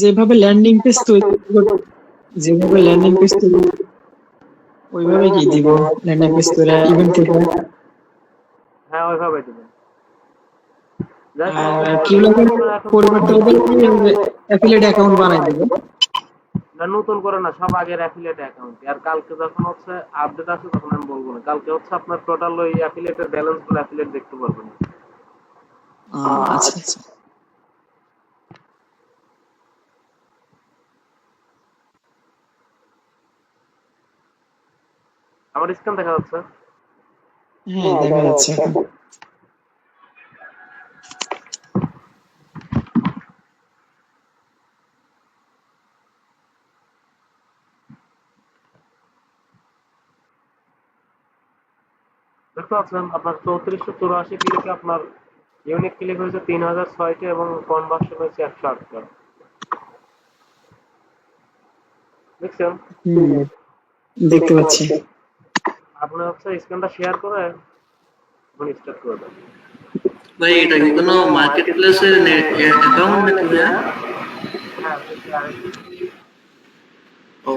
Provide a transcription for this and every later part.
যেভাবে landing page তৈরি যেভাবে ল্যান্ডিং পেজ তৈরি ওইভাবে কি দিব ল্যান্ডিং পেজ তৈরি ইভেন্ট থেকে। হ্যাঁ ওইভাবে দিবেন। জাস্ট আর নতুন কি করে লাগে আপনার এখন পরিবর্তে ওদের অ্যাফিলিয়েট অ্যাকাউন্ট বানাই দিব। না নতুন করে না, সব আগের অ্যাফিলিয়েট অ্যাকাউন্ট। আর কালকে যখন হচ্ছে আপডেট আসে তখন আমি বলবো না। কালকে হচ্ছে আপনার টোটাল ওই অ্যাফিলিয়েটের ব্যালেন্স গুলো অ্যাফিলিয়েট দেখতে পারবেন। আচ্ছা আচ্ছা। আমার স্ক্রিন দেখা যাচ্ছে? হ্যাঁ দেখা যাচ্ছে এখন। দেখতে পাচ্ছেন আপনার 3484 ক্লিকে আপনার ইউনিক ক্লিক হয়েছে 3006টা এবং কনভার্সন হয়েছে 108টা। দেখছেন? হুম, দেখতে পাচ্ছি। আপনি হচ্ছে স্ক্রিনটা শেয়ার করে এখন স্টার্ট করে দেন। ভাই এটা কি কোনো মার্কেট প্লেসের অ্যাকাউন্ট নাকি ভাইয়া? হ্যাঁ ও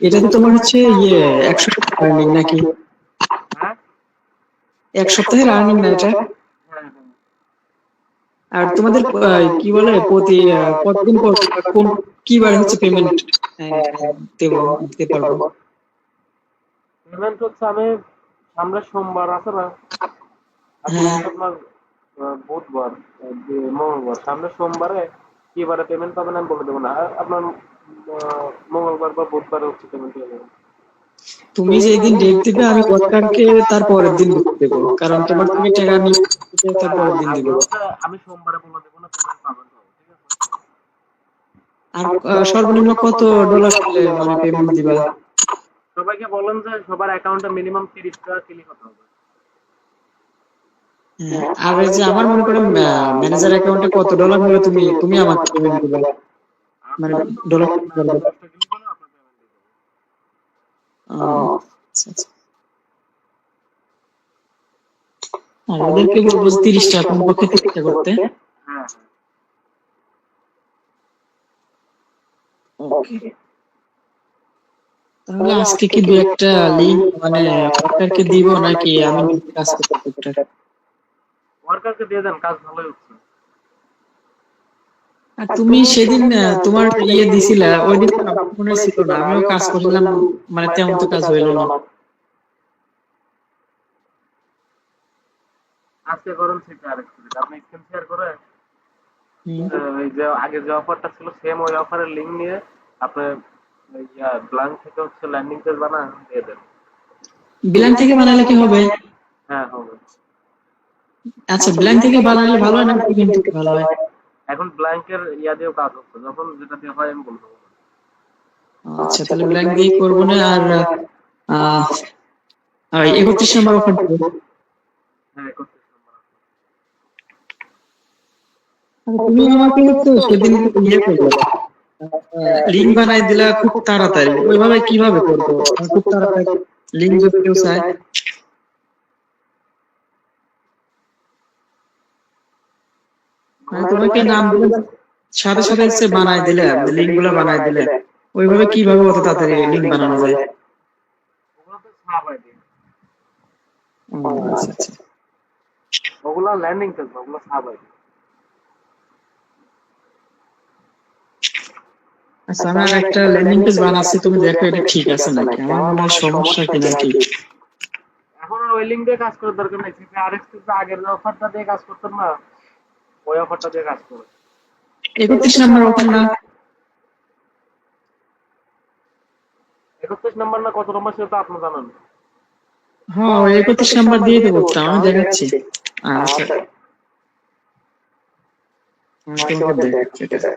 এটাতে তোমার হচ্ছে 1 সপ্তাহ আর্নিং নাকি? হ্যাঁ 1 সপ্তাহের আর্নিং না এটা? হ্যাঁ হ্যাঁ। আর তোমাদের কি বলে প্রতি কতদিন পর কোন কি বারে হচ্ছে পেমেন্ট দেবো দিতে পারবো? পেমেন্ট হচ্ছে আমি সামনে সোমবার আছে না, আজকে হ্যাঁ, হচ্ছে আপনার বুধবার, মঙ্গলবার, সামনে সোমবারে কি বারে পেমেন্ট পাবেন আমি বলে দেবো না। আর আপনার মঙ্গলবার বা বুধবারে হচ্ছে পেমেন্ট হয়ে যাবে। তুমি যেদিন ডেট দিবে আমি ওয়ার্কারকে তার পরের দিন দেবো, কারণ তোমার থেকে টাকা নিয়ে তার হ্যাঁ পরের দিন দিব। আগে হচ্ছে আমি সোমবারে বলে দেবো না, পেমেন্ট পাবেন তো, ঠিক আছে? আর সর্বনিম্ন কত ডলার হলে মানে পেমেন্ট দিবা? সবাইকে বলেন যে সবার অ্যাকাউন্টে মিনিমাম 30 টাকা ক্লিক হতে হবে। হ্যাঁ, আর এই যে আমার মনে করো ম্যানেজার অ্যাকাউন্টে কত ডলার হলে তুমি তুমি আমাকে পেমেন্ট দিবা, মানে আপনার তো ডলার বলেন না, করবে। 10টা ক্লিক হলে আপনার পেমেন্ট দিয়ে দেবো। আচ্ছা আচ্ছা। আর ওদেরকে বলবো যে 30টা, কমপক্ষে 30টা করতে। হ্যাঁ ওকে, তাহলে আজকে কি 2 একটা লিঙ্ক মানে ওয়ার্কারকে দিব নাকি আমি নিজে কাজ করতে টুকটাক? ওয়ার্কারকে দিয়ে দেন, কাজ ভালোই হচ্ছে। আর তুমি সেদিন তোমার দিছিলা ওই দিন তো আমার মনে ছিল না, আমিও কাজ করছিলাম, মানে তেমন তো কাজ হইলো না। আজকে করেন সেটা আরেকটু, আপনি স্ক্রিন শেয়ার করে হুম। ওই যে আগে যে অফারটা ছিল সেম ওই অফারের লিঙ্ক নিয়ে আপনি ব্ল্যাঙ্ক থেকে হচ্ছে ল্যান্ডিং পেজ বানা দিয়ে দেন। বিলান থেকে বানালে কি হবে? হ্যাঁ হবে। আচ্ছা, বিলান থেকে বানালে ভালো হয় না ইভেন্ট থেকে ভালো হয়? এখন ব্ল্যাঙ্কের দিয়েও কাজ হচ্ছে, যখন যেটা দিয়ে হয় আমি বলবো। আচ্ছা, তাহলে ব্ল্যাঙ্ক দিয়ে করবো না। আর আহ 31 নম্বর অফার দিব। হ্যাঁ 31 নম্বর। আর তুমি আমাকে হচ্ছে সেদিন করলে লিঙ্ক বানাই দিলা খুব তাড়াতাড়ি, ওইভাবে কিভাবে করবো? আমি খুব তাড়াতাড়ি লিঙ্ক যদি কেউ চায়। মানে তোমাকে নাম দিলে সাথে সাথে হচ্ছে বানাই দিলে, লিঙ্ক গুলা বানাই দিলে, ওইভাবে কিভাবে অত তাড়াতাড়ি লিঙ্ক বানানো যায়? ওগুলো তো সাব আইডি, আচ্ছা আচ্ছা। ওগুলো ল্যান্ডিং পেজ না, ওগুলো সাব আইডি। আচ্ছা, আমি আর একটা ল্যান্ডিং পেজ বানাচ্ছি, তুমি দেখো এটা ঠিক আছে নাকি, আমার মনে হয় সমস্যা কিনা কি। এখন আর ওই লিঙ্ক দিয়ে কাজ করার দরকার নাই, আরএক্স কিন্তু আগের যে অফারটা দিয়ে কাজ করতেন না, ওই অফারটা দিয়ে কাজ করে। 31 নম্বর অফার না? 31 নম্বর না কত নম্বর সেটা আপনি জানেন। হ্যাঁ, ওই 31 নম্বর দিয়ে তো করতাম, আমি দেখাচ্ছি। আচ্ছা, আমি তোমাকে দেখাচ্ছি এটা।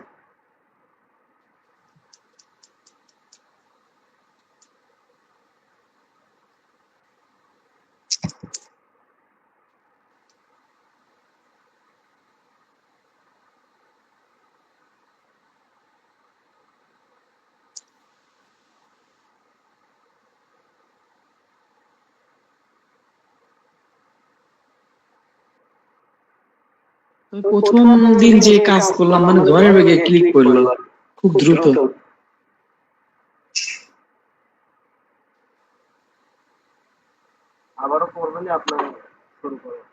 তবে প্রথম দিন যে কাজ করলাম মানে ঝড়ের বেগে ক্লিক করলো খুব দ্রুত। আবারও করবেনই আপনার শুরু করেন।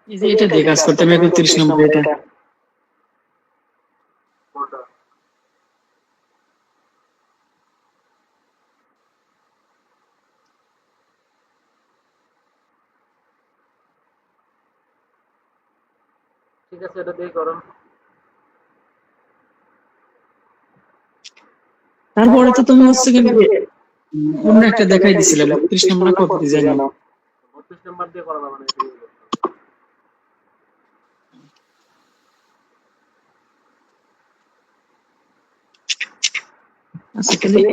এই যে এটা দিয়ে কাজ করতাম 31 নম্বর এটা। কোনটা? ঠিক আছে, এটা দিয়ে করেন। তারপরে তো তুমি হচ্ছে কি অন্য একটা দেখাই দিছিলে 32 নম্বর কত দিয়ে জানো? 32 নাম্বার দিয়ে করা যাবে না, এটা দিয়ে করতে হবে। আচ্ছা তাহলে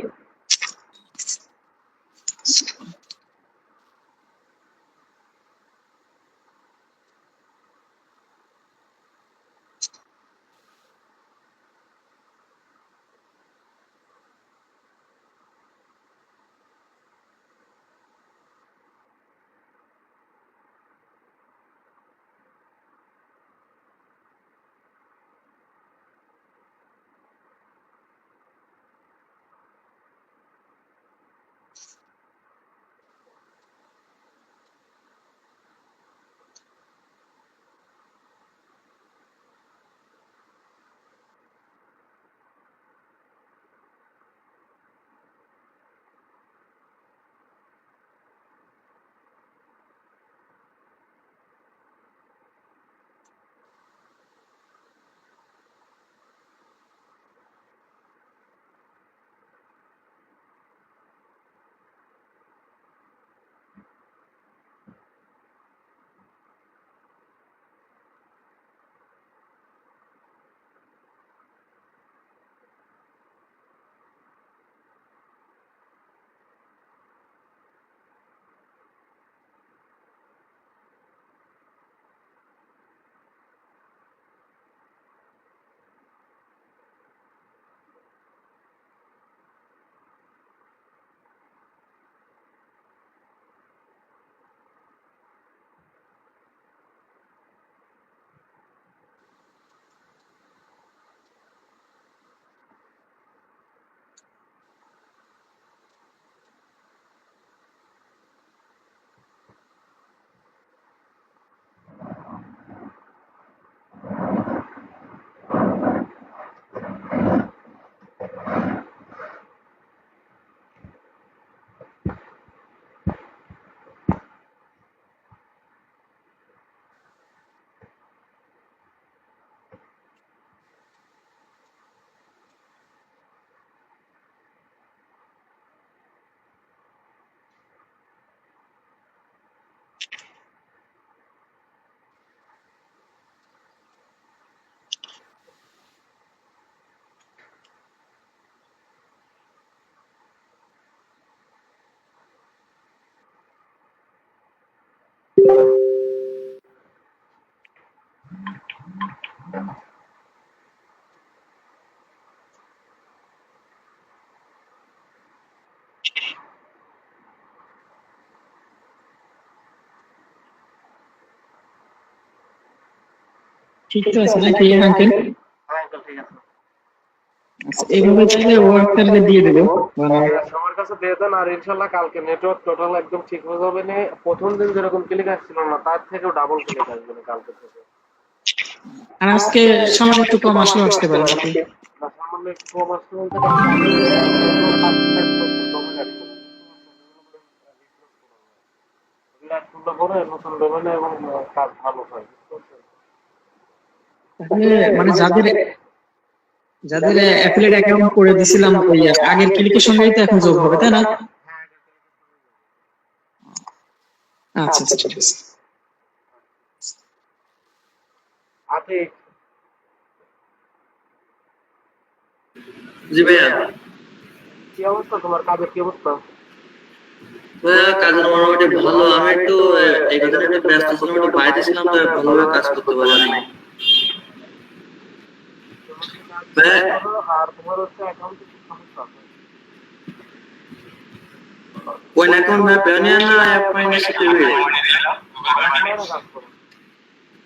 ঠিক তো আছে নাকি আঙ্কেল? হ্যাঁ আঙ্কেল, ঠিক আছে। আচ্ছা এইভাবে তাহলে ওয়ার্কারকে দিয়ে দেবো মানে। সবার কাছে দিয়ে দেন, আর ইনশাল্লাহ কালকে নেটওয়ার্ক টোটাল একদম ঠিক হয়ে যাবে না। প্রথম দিন যেরকম ক্লিক আসছিল না, তার থেকেও ডাবল ক্লিক আসবে না কালকে থেকে। আর আজকে সামান্য একটু কম আসলেও আসতে পারে নাকি? না, সামান্য একটু কম আসতে বলতে কালকে আমি কাজ করলে পরে নতুন ডোমেনে এবং কাজ ভালো হয়, বুঝতে পারছেন? তাহলে মানে যাদের যাদের অ্যাফিলিয়েট অ্যাকাউন্ট করে দিছিলাম ওই আগের ক্লিকের সঙ্গেই তো এখন যোগ হবে, তাই না? আচ্ছা আচ্ছা, ঠিক আছে। আপনি জি ভাইয়া। কি অবস্থা, তোমার কাজের কি অবস্থা? ভাইয়া কাজের মোটামুটি ভালো। আমি একটু এই কদিন একটু ব্যস্ত ছিলাম, একটু বাইরে ছিলাম, তো ভালোভাবে কাজ করতে পারি নাই। তোমার কি কাজ ভাইয়া করো আর তোমার হচ্ছে অ্যাকাউন্টে কি সমস্যা আছে? কোন অ্যাকাউন্ট ভাই, পেওনিয়ার না অ্যাপ ফাইন্যান্স টিভি? অনলাইনে কাজ করো?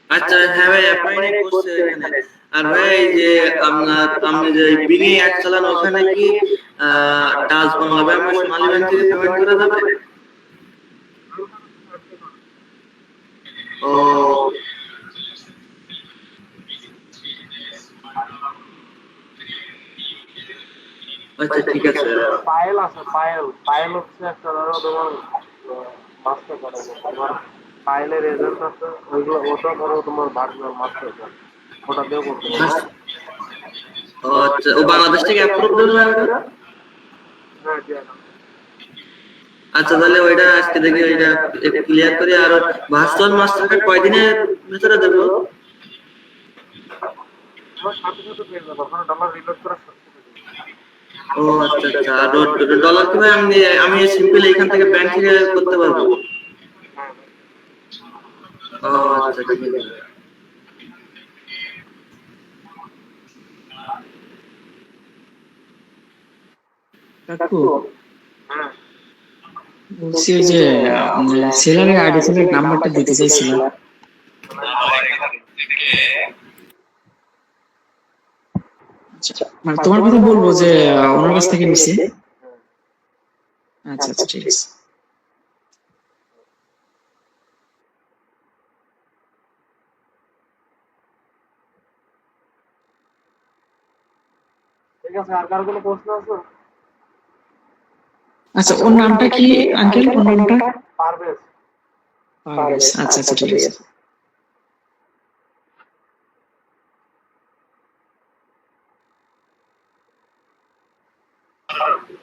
আচ্ছা হ্যাঁ ভাই, অ্যাপ ফাইন্যান্স করছে এখানে। আর ভাই এই যে আপনি যে বিনি অ্যাপ চালান, ওখানে কি ডাচ বাংলা ব্যাংক বা সোনালী ব্যাংক থেকে পেমেন্ট করা যাবে? ও আচ্ছা ঠিক আছে। পায়েল আছে, পায়েল। পায়েল হচ্ছে একটা, ধরো তোমার মাস্টার কার্ড আছে, তোমার পায়েলের এজেন্ট আছে, ওইগুলো ওটা ধরো তোমার ভার্চুয়াল মাস্টার কার্ড, ওটা দিয়েও করতে পারো। ও আচ্ছা, ও বাংলাদেশ থেকে অ্যাপ্রুভ দেবে না ওটা? হ্যাঁ, দিয়ে দাও। আচ্ছা তাহলে ওইটা আজকে দেখি ওইটা ক্লিয়ার করি। আর ভার্চুয়াল মাস্টার কার্ড কয়দিনের ভিতরে দেবো? তোমার সাথে সাথে পেয়ে যাবো, ওখানে ডলার রিলোড করার সাথে সাথে পেয়ে ও আচ্ছা আচ্ছা। আর ডলার কি ভাই আমি আমি সিম্পল এখান থেকে ব্যাংক থেকে করতে পারবো? যাবো। হ্যাঁ, ও আচ্ছা ঠিক আছে। কাকু, হ্যাঁ। বলছি ওই যে সেলারের আইডি সেলের নাম্বারটা দিতে চাইছিলাম। আচ্ছা, মানে তোমার কথা বলবো যে ওনার কাছ থেকে নিছি। আচ্ছা আচ্ছা, ঠিক আছে। ঠিক আছে, আর কার কোনো প্রশ্ন আছে? আচ্ছা, ওর নামটা কি আঙ্কেল? ওর নামটা পারভেজ। পারভেজ। আচ্ছা আচ্ছা, ঠিক আছে।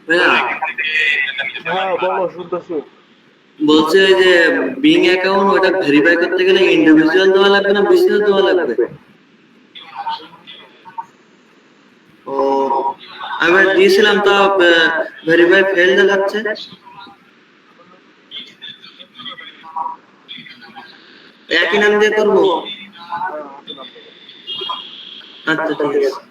ভাইয়া হ্যাঁ বলো, শুনতেছি। বলছে ওই যে বিং অ্যাকাউন্ট ওটা ভেরিফাই করতে গেলে ইন্ডিভিজুয়াল দেওয়া লাগবে না বিজনেস দেওয়া লাগবে? ও আমি এবার দিয়েছিলাম, তা ভেরিফাই ফেল দেখাচ্ছে। একই নাম দিয়ে করবো? হ্যাঁ, আসলাম। আচ্ছা ঠিক আছে।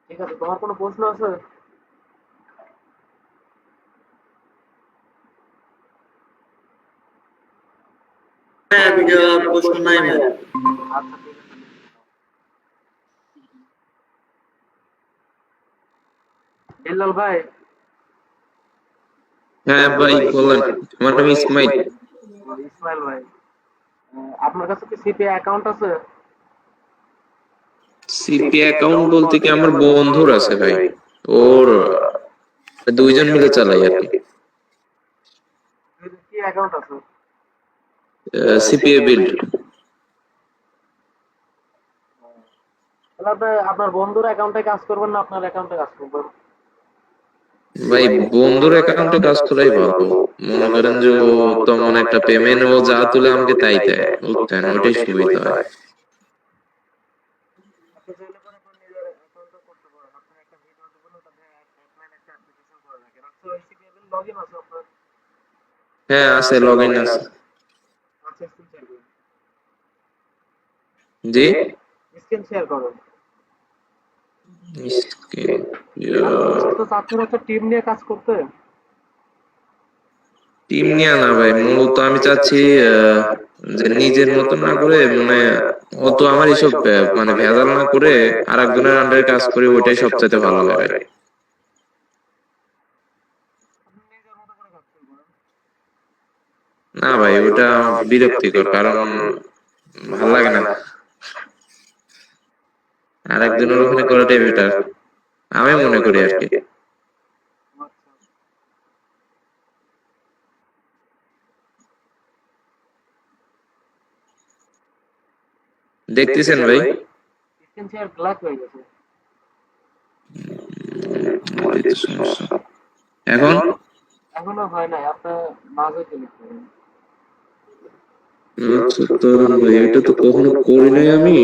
ঠিক আছে, তোমার কোনো প্রশ্ন আছে? হ্যাঁ, ভিডিও প্রশ্ন নাই ভাই। আচ্ছা ঠিক আছে। বিল্লাল ভাই, হ্যাঁ ভাই বলেন, আমার নাম ইসমাইল। ইসমাইল ভাই, আপনার কাছে কি সিপিআই অ্যাকাউন্ট আছে? সিপি অ্যাকাউন্ট বলতে কি আমার বন্ধুর আছে ভাই, ওর দুইজন মিলে চালাই আর কি। কি অ্যাকাউন্ট আছে? CPA build. তাহলে আপনি আপনার বন্ধুর অ্যাকাউন্টে কাজ করবেন না আপনার অ্যাকাউন্টে কাজ করবেন? ভাই বন্ধুর অ্যাকাউন্টে কাজ করাই ভালো। মনে করেন যে ও তেমন একটা পেমেন্ট ও যা তুলে আমাকে তাই দেয়, বুঝছেন, ওইটাই সুবিধা হয়। আপনি চাইলে পরে আপনার নিজের অ্যাকাউন্টও করতে পারেন। আপনি একটা ভিডিও দিবেন, ওটাতে অ্যাডমিন একটা অ্যাপ্লিকেশন করে রাখেন। আচ্ছা, ওই সিপিএল লগইন আছে আপনার? হ্যাঁ আছে, লগ ইন আছে। আচ্ছা, স্ক্রিন শেয়ার করুন। জি। স্ক্রিন শেয়ার করুন। স্ক্রিন। আপনি তো চাচ্ছেন হচ্ছে টিম নিয়ে কাজ করতে। টিম নিয়ে না ভাই, মূলত আমি চাচ্ছি যে নিজের মতন না করে, মানে অত আমার এইসব মানে ভেজাল না করে আর একজনের আন্ডারে কাজ করি, ওইটাই সবচাইতে ভালো হয় ভাই। আপনি নিজের মতো করে কাজ শুরু করেন। না ভাই, ওটা আমার বিরক্তিকর, কারণ ভাল লাগে না। আর একজনের ওখানে করাটাই বেটার, আমি মনে করি আর কি। আচ্ছা, দেখতেছেন ভাই? স্ক্রিন শেয়ার ব্ল্যাক হয়ে গেছে। এটাই তো সমস্যা। এখন এখনো হয় নাই, আপনি মাঝে ক্লিক করুন। আচ্ছা দাঁড়ান ভাই, এটা তো কখনো করি নাই আমি,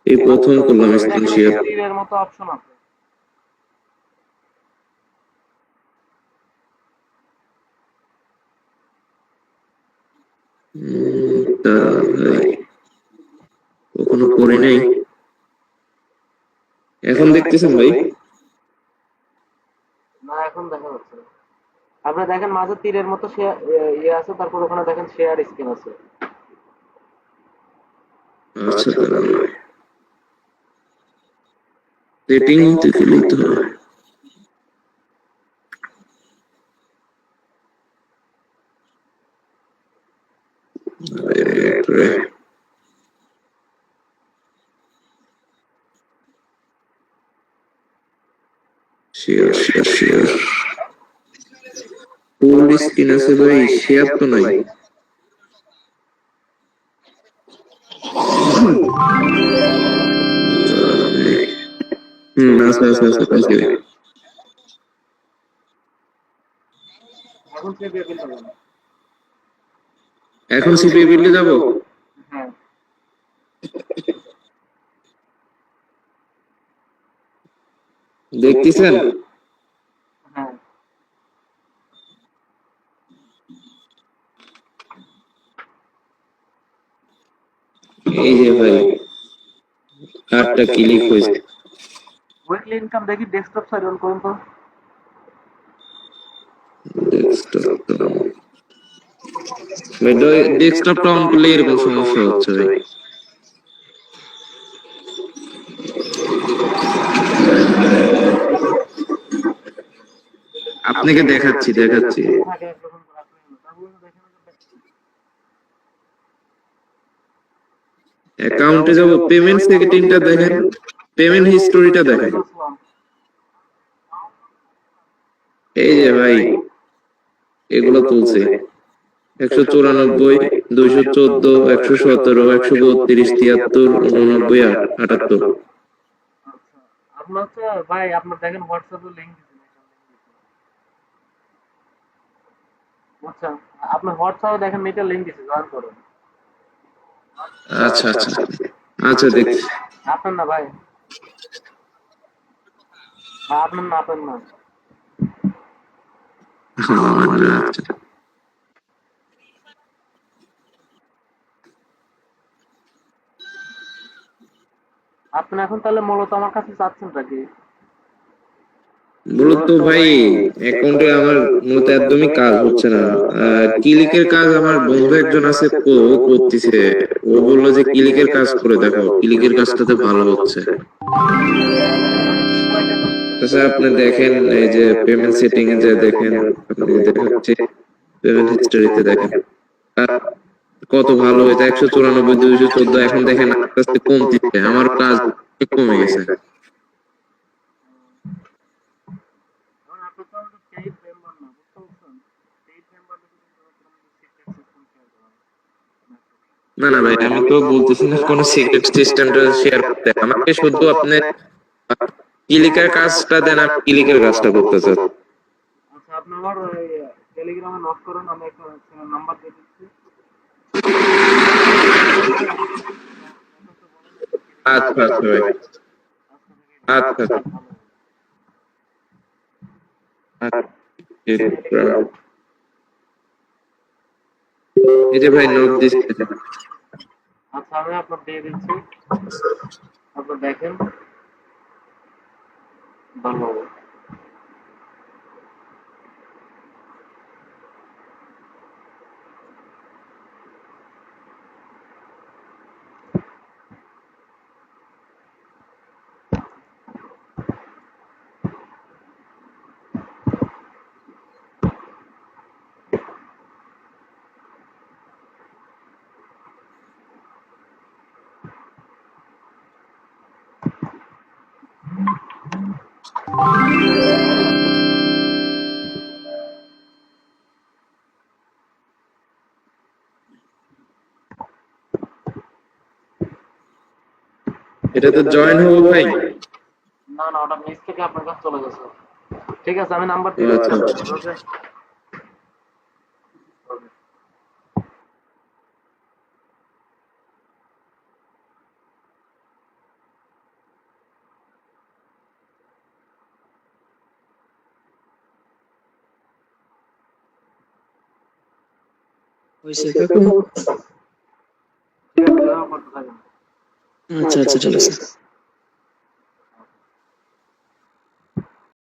এই প্রথম করলাম স্ক্রিন দেখেন শেয়ার। তীরের মতো অপশন আছে। দাঁড়ান ভাই, কখনো করি নাই। এখন দেখতেছেন ভাই? না, এখন দেখা যাচ্ছে না। আপনি দেখেন মাঝে তীরের মতো ইয়ে আছে, তারপর ওখানে দেখেন শেয়ার স্ক্রিন আছে। আচ্ছা দাঁড়ান ভাই, সেটিং তে গেলেই তো হয়। Share share share, full screen আছে ভাই, শেয়ার তো নাই। আচ্ছা আচ্ছা আচ্ছা, পাইছি ভাই। এখন সে বিয়ে করবেন। এখন সিপিএ বিল্ডে যাব? হ্যাঁ, দেখতেছেন? হ্যাঁ। এই যে ভাই, কার্ডটা ক্লিক হয়েছে। উইকলি ইনকাম দেখি ডেস্কটপ সাইড অন করুন তো। ডেস্কটপটা ভাই, ডেস্কটপটা অন করলে এরকম সমস্যা হচ্ছে ভাই। আপনাকে দেখাচ্ছি দেখাচ্ছি। থাকে একরকম করে আপনি তারপর দেখেন অ্যাকাউন্টে যাব, পেমেন্ট সেটিংটা দেখেন, পেমেন্ট হিস্টোরিটা দেখেন। এই যে ভাই, এগুলো তুলছে 194, 214, 117, 132, 73, 89, 78। আচ্ছা, আপনার তো ভাই আপনার দেখেন হোয়াটসঅ্যাপে লিংক দিচ্ছি। আচ্ছা, আপনার হোয়াটসঅ্যাপে দেখেন মিটার লিংক দিচ্ছি, জয়েন করুন। আচ্ছা আচ্ছা আচ্ছা, দেখছি। আপনার না ভাই, আপনার না, আপনার না। আচ্ছা, আপনি এখন তাহলে মূলত আমার কাছে চাচ্ছেনটা কি? মূলত ভাই অ্যাকাউন্টে আমার মূলত একদমই কাজ হচ্ছে না। ক্লিকের কাজ আমার বন্ধু একজন আছে, ও করতেছে। ও বললো যে ক্লিকের কাজ করে দেখো, ক্লিকের কাজটাতে ভালো হচ্ছে। আচ্ছা আপনি দেখেন এই যে পেমেন্ট সেটিং এ যে দেখেন, আপনি দেখাচ্ছে পেমেন্ট হিস্টরিতে দেখেন কত ভালো হয়েছে, 194, 214। এখন দেখেন আস্তে আস্তে কমতেছে, আমার কাজ অনেক কমে গেছে। কারণ আপনি তো আমাদের পেইড মেম্বার না, বুঝতে পারছেন? পেইড মেম্বার কিন্তু আমাদের সিক্রেট সিস্টেম শেয়ার করা হয়। না না ভাই, আমি তো বলতেছি না কোনো সিক্রেট সিস্টেমটা শেয়ার করতে, আমাকে শুধু আপনি ক্লিকের কাজটা দেন, আমি ক্লিকের কাজটা করতে চাই। আচ্ছা, আপনি আমার ওই টেলিগ্রামে নক করুন, আমি একটা নাম্বার দিয়ে দিচ্ছি। আচ্ছা আচ্ছা ভাই, আচ্ছা আচ্ছা। এই যে ভাই নোট দিচ্ছি। আচ্ছা, আমি আপনার দিয়ে দিচ্ছি, আপনি দেখেন, ভালো হবে। এটাতে জয়েন হবো ভাই? না না, ওটা নিচ থেকে আপনার কাছে চলে গেছে। ঠিক আছে, আমি নাম্বার ও দিয়ে দিচ্ছি আচ্ছা আপনাকে, ওকে? ওকে। হয়েছে কাকু? ঠিক আছে, এভাবে করতে থাকেন। আচ্ছা আচ্ছা, ঠিক আছে।